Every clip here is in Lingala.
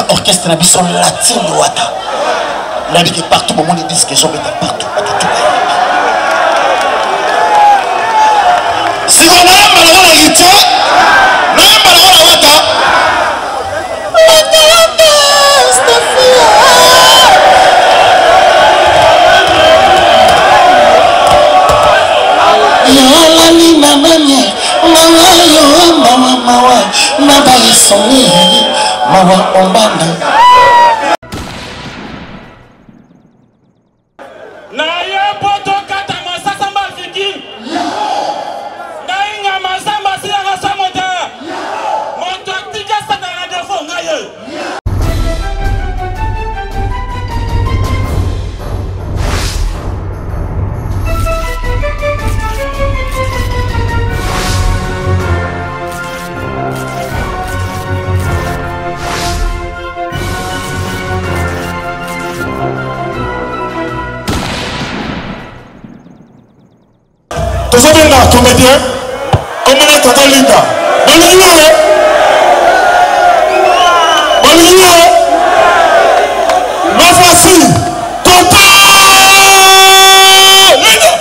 orchestre sont latine wata. La vie est partout, au moment des disques, ils sont partout. Si on a un malheureux à Ritier, on a un malheureux à Wata. Comédien, comment est ton Linda? Bonjour, nous voici, Tonton Linda.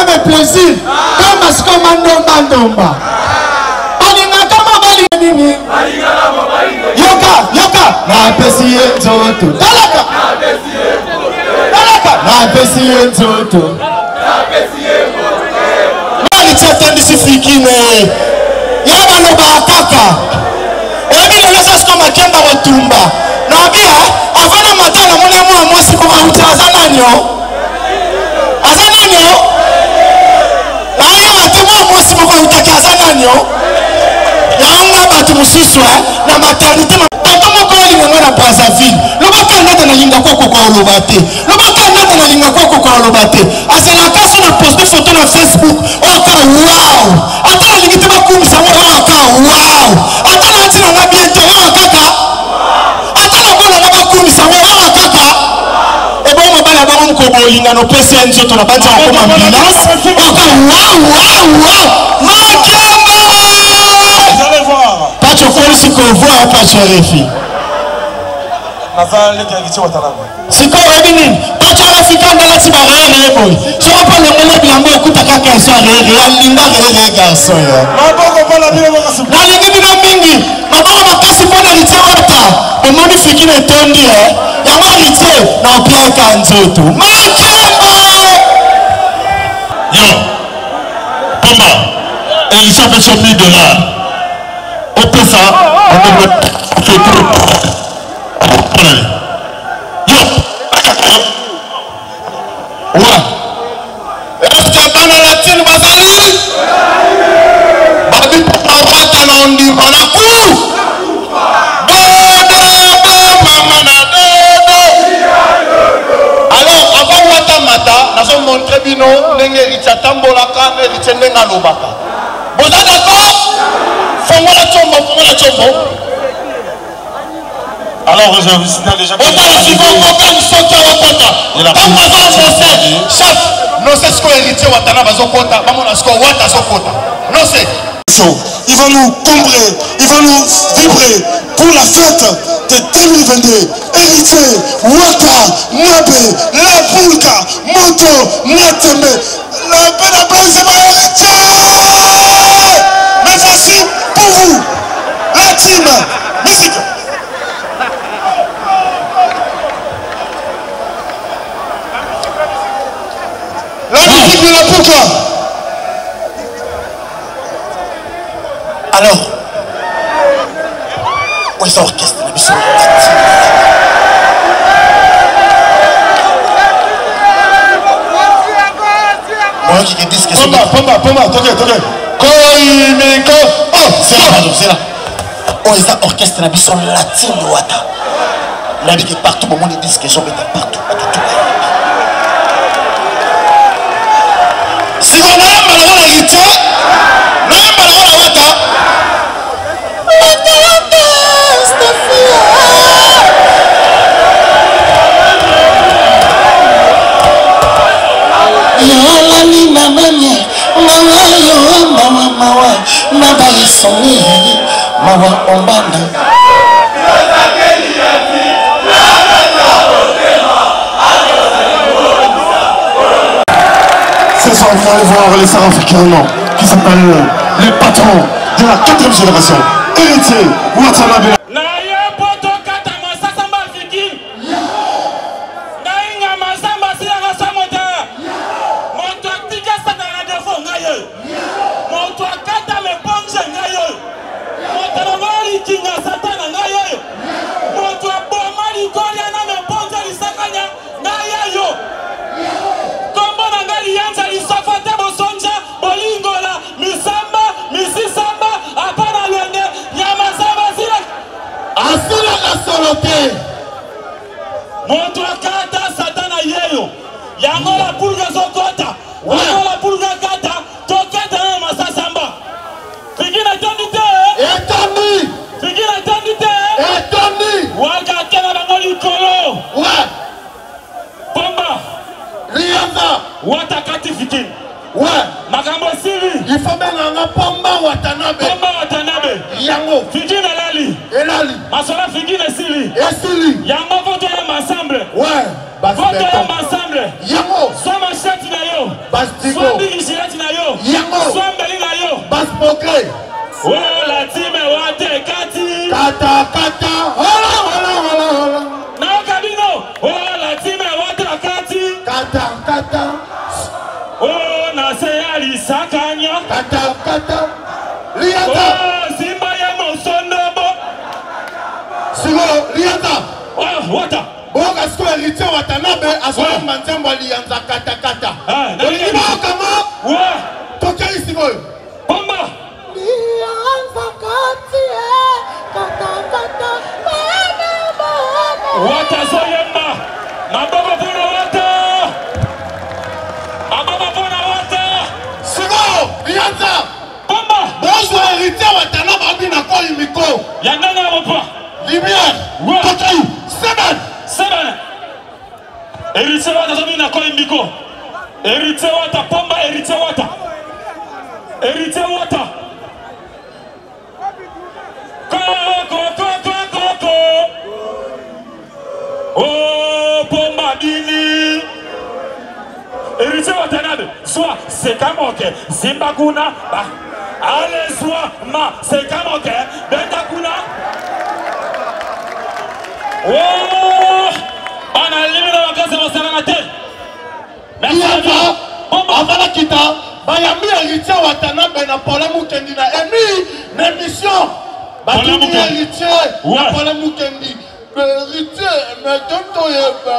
me plaisir. Comme ce qu'on m'a ndomba. Alinga kama bali nini? Yoka. Na pesi nzoto. Dalaka. Na pesi nzoto. Mali tsetandi sifikine. Yaba no bakaka. Ebi le laisse comme akenda watumba. Na bia avana matana mwana mwa mwasi ko kauta azananyo. Azananyo. Ayo atemwa mwasi ko kauta azananyo. Yanga batu musiswa na maternité kama ko linga na Brazzaville. Lobaka ndata na linga ko lobate. Lobaka ndata na linga ko lobate. Asala kaso na poste photo na Facebook. Oka wow. Ata na lingi teba kumisa mo oka wow. Ata na ntina na bientôt oka. Ata na bona na bakumisa mo oka. Ebo mo bana ba mo ko bolinga no pesa nzoto na banza ko ambulance. Oka wow. Makemba. Vous allez voir. Pas de police qu'on voit pas de réfi. Siko ebini bato afika ndala ti barere boy so pa le mona bilambo okuta kaka so arere alinga rere garçon ya maboko pala bino makasi na lingi bino mingi maboko makasi pona litie wata e moni fikine tondi ya litie na opia ka nzoto makemba yo Pamba Elisha fait $1,000 au pesa on devrait faire tout yo ouais est-ce que bana latine bazali babi papa na ondi bana ku alors avant wata mata nazo montrer bino ndenge itatambolaka ndenge lobaka boza d'accord fongola chombo alors j'ai visité déjà chef non c'est ce qu'on héritier watana bazokota bamona ce qu'on wata sokota non c'est il va nous combler, il va nous vibrer pour la fête de 2022. Héritier, Wata, Nabe, La Poulka, Moto, Natembe, la peine à c'est pas héritier. Mais voici pour vous, la team musique. La musique de La Poulka. Alors, où est l'orchestre? Moi qui dis que c'est Pamba, toquez. Koimiko. Oh, c'est là. Oh, c'est l'orchestre na biso latine wata. Là, il est partout, au monde ils disent que sont partout. Si on a un héritier, Ce soir, vous allez voir les Sarafricains qui s'appellent les patrons de la 4e génération. Héritier, Watanabe. Moto akata satana yeyo yango la pulga zokota yango la pulga kata tokata na masasamba fikina tondite etandi waka kena bango likolo ouais Pamba Rianza watakati fikini ouais makambo sili il faut bien nga Pamba Watanabe yango fikina elali masola fikina esili yango voto ya ensemble ouais voto ya ensemble yango so machette na yo Bastigo so bigi progrès. Oh la team wate kati. Kata kata. Hola hola hola hola. Na kabino. Oh la team wate kati. Kata kata. Oh na se alisakanya. Kata kata. Liata. Oh Simba ya Mosondobo. Sigo liata. Oh wata. Boka siku héritier Watanabe asoma manzembo alianza kata kata. Oliba kama. Ouais. Toka isigo. Bomba. Lianza kati kata kata. Wata soyemba. Mababa pona wata. Mababa pona wata. Sigo lianza. Bomba. Bozo héritier Watanabe abina ko imiko. Yangana mopa. Lumière. Ouais. Toka Seban. Seven. Héritier wata zomina ko imbiko. Héritier wata pomba héritier wata. Héritier wata. Ko. Oh pomba bini. Héritier wata nabe. Soit c'est kamoke. Simba kuna. Allez soit ma c'est kamoke. Benda kuna. Oh. Bana limina wakaze wasana te. Merci. Avant kita bayambi héritier Watanabe na Paul Mukendi na emi na mission. Batumi héritier na Paul Mukendi. Héritier mais tonto yeba.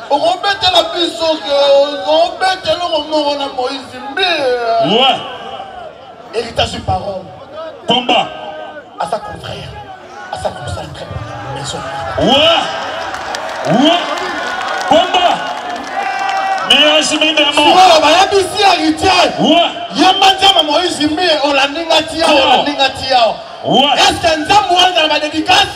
On mettre la biso que on mettre le nom na Moïse Mbe. Ouais. Héritage de parole. Pomba. À sa confrère, à sa concentrée. Ouais. Pomba. Mais je me demande. Voilà, bah y'a ici héritier. Ouais. Y'a mandiama Moïse Mbe Olandinga tia. Ouais. Est-ce que Nzambo wana na dédicace?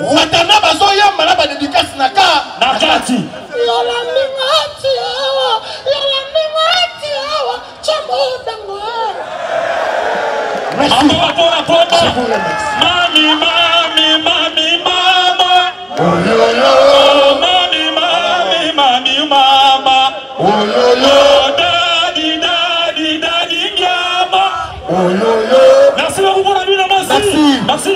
Watanabe azoyamba na ba dédicace naka. Nakati. Yolandinga tia. Chamodango. Mama pona pomba. Mami mama. Oh yo yo. Oh mami mama. Oh yo yo. Oh daddy nyama. Oh yo yo. Merci beaucoup pour la nuit, merci.